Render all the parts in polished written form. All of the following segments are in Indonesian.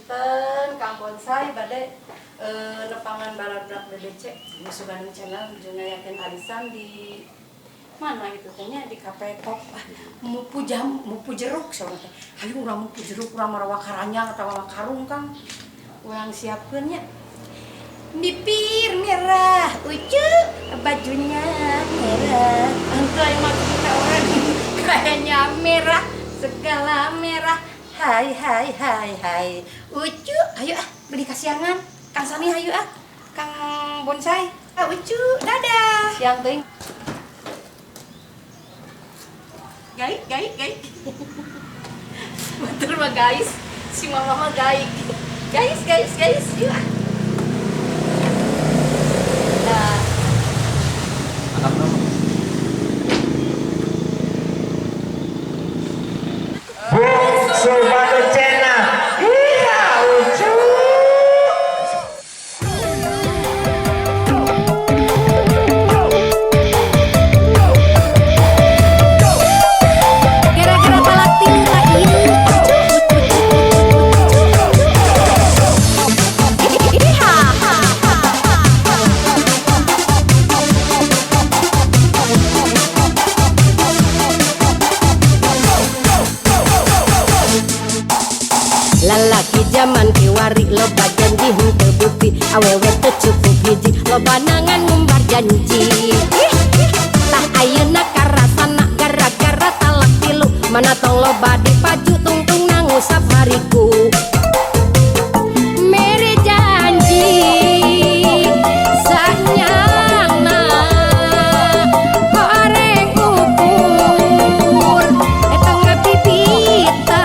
Punten Kang Bonsai bade nepangan baladak BBC Musugan channel jeung yakin arisan di mana gitu tanya di kafe top mupu jeruk soalnya hayu urang mupu jeruk urang marawa karanyang atawa karung Kang urang siapkeun nya bibir merah ucu bajunya merah antu yang maksud kita orang kayaknya merah segala merah hai ucu ayo beli kasiangan Kang Sani ayo Kang Bonsai ucu dadah siang teuing gaik betul mah guys si mama mah gaik guys yuk nah anak nama Sobat Cena iya lucu gara-gara balak tinggi lalaki zaman kiwari loba janji henteu bukti awewe teu cukup hiji loba nangan ngumbar janji tah ayeuna karasana gara-gara talak tilu mana tong loba dipaju tungtung nangusap hariku mere janji sanyangna goreng ukur eta ngapipita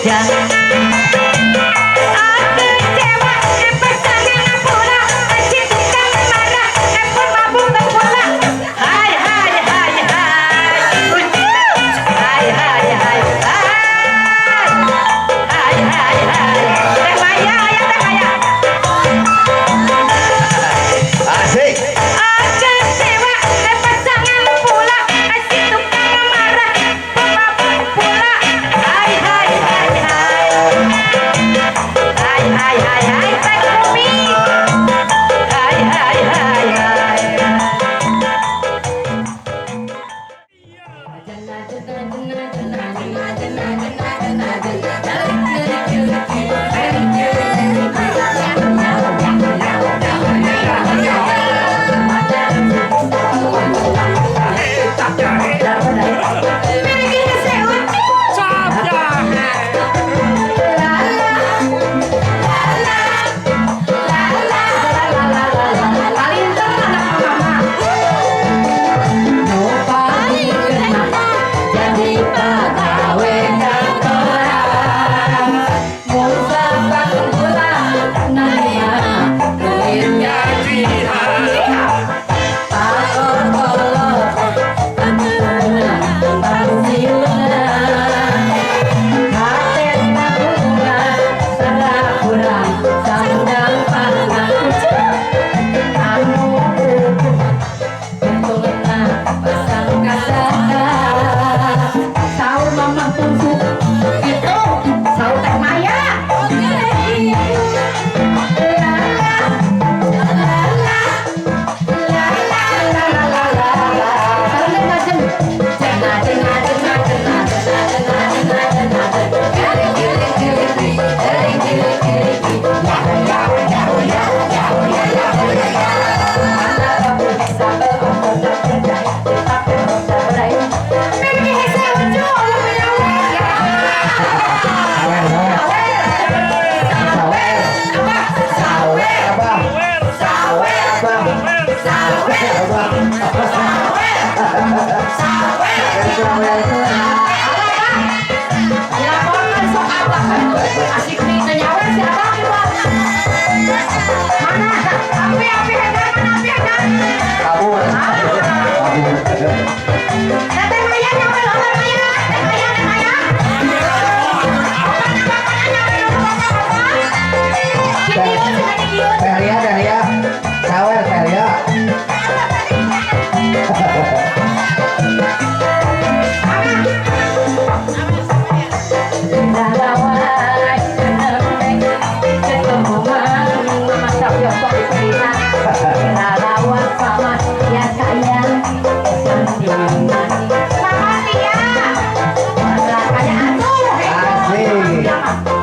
Sawer.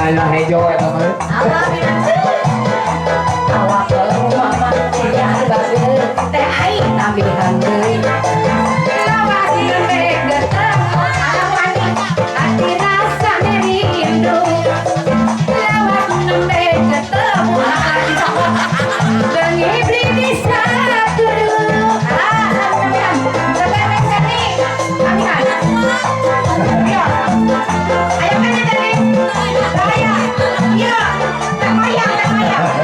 Ayo hejo eta mah. Awak binatang. Awak kalau mama tidak bagus. Teh aing tambihan deui. Lawati ketemu awani hati rasa merindu. Lawat nembe ketemu hati bengi beli bisa dulu. Amihan, sebelum kami, amihan. Yo, ayo kan tadi. Raya, yo, temayang. Mereka jalan.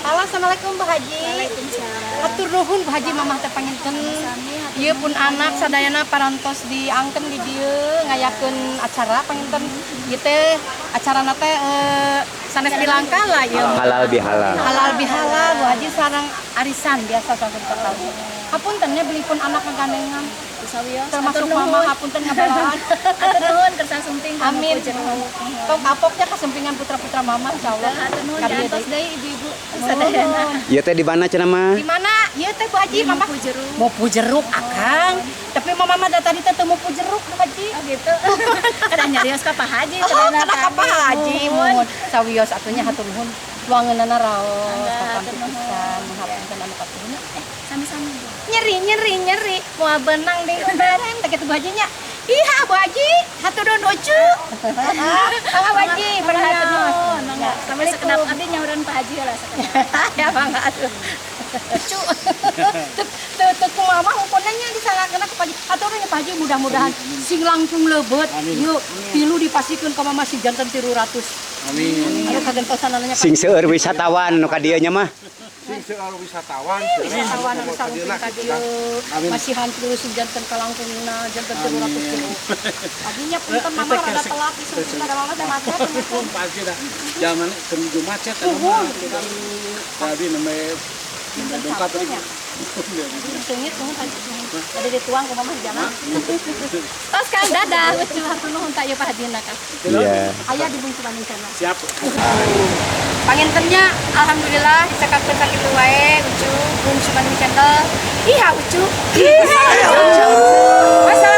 Halo, assalamualaikum Bu Haji. Hatur nuhun Bu Haji, mamah teh panginten. Ieu pun anak sadayana parantos diangkeun di dieu ngayakeun acara panginten. Ieu teh acarana teh sanes dilangka lah ieu. Halal bihalal. Halal bihalal Bu Haji sareng arisan biasa saben tahun. Hapuntennya belipun anak ngagandengan. Termasuk mama hapunten ngabalaan. Atur nuhun kersa sumping. Amin. Tong kapoknya kasempingan putra-putra mama insyaallah. Atur nuhun Kadieu diantos deui. deui ibu-ibu sadayana. Ieu teh di mana cenah mah? Di mana? Ieu teh Bu Haji, mama Mau jeruk. mau pujeruk akang. Tapi mama mah da tadi teh teu mau pujeruk Bu Haji. Oh gitu. Kada nyarios ka Pak Haji. Oh, kana ka Pak Haji mun sawios atunya hatur nuhun. Luangeunana raos Angga, kapan hatur nuhun. pisan menghapunten anu katuhun. Sami-sami. Nyeri. Moal benang di udara teh kitu Bu Haji nya. Iha Bu Haji, hatur nuhun ocu. Pak Haji, pada hatur nuhun. Mangga. Sampai sekedap abdi nyauran Pak Haji lah sekedap. Ya mangga atuh. Cu. Teu kumaha hukumnya disalahkeun ka Pak Haji. Atuh nya Pak Haji mudah-mudahan sing langkung leubet. Yuk, tilu dipasikeun ka mama si janten 300. Amin. Anu kagentosan anu nya Sing seueur wisatawan nu ka dieu nya mah. Sing seueur wisatawan wisatawan anu sarungkeun ka dieu. Masihan tilu si janten ka langkungna janten 300 kilo. Adinya punten mama rada telat disumping kada mama teh macet. pagi dah zaman kemudian macet tadi namanya dongkap tadi Sengit nuhun ada dituang ku mama di jalan. Tos Kang dadah, ucu hatur nuhun tak ieu Pak Hadina Kang. Iya. Aya di Bungsu Bandung sana. siap Pangintennya alhamdulillah disakakeun sakitu wae ucu Bungsu Bandung channel. Iha ucu. Wassalamualaikum.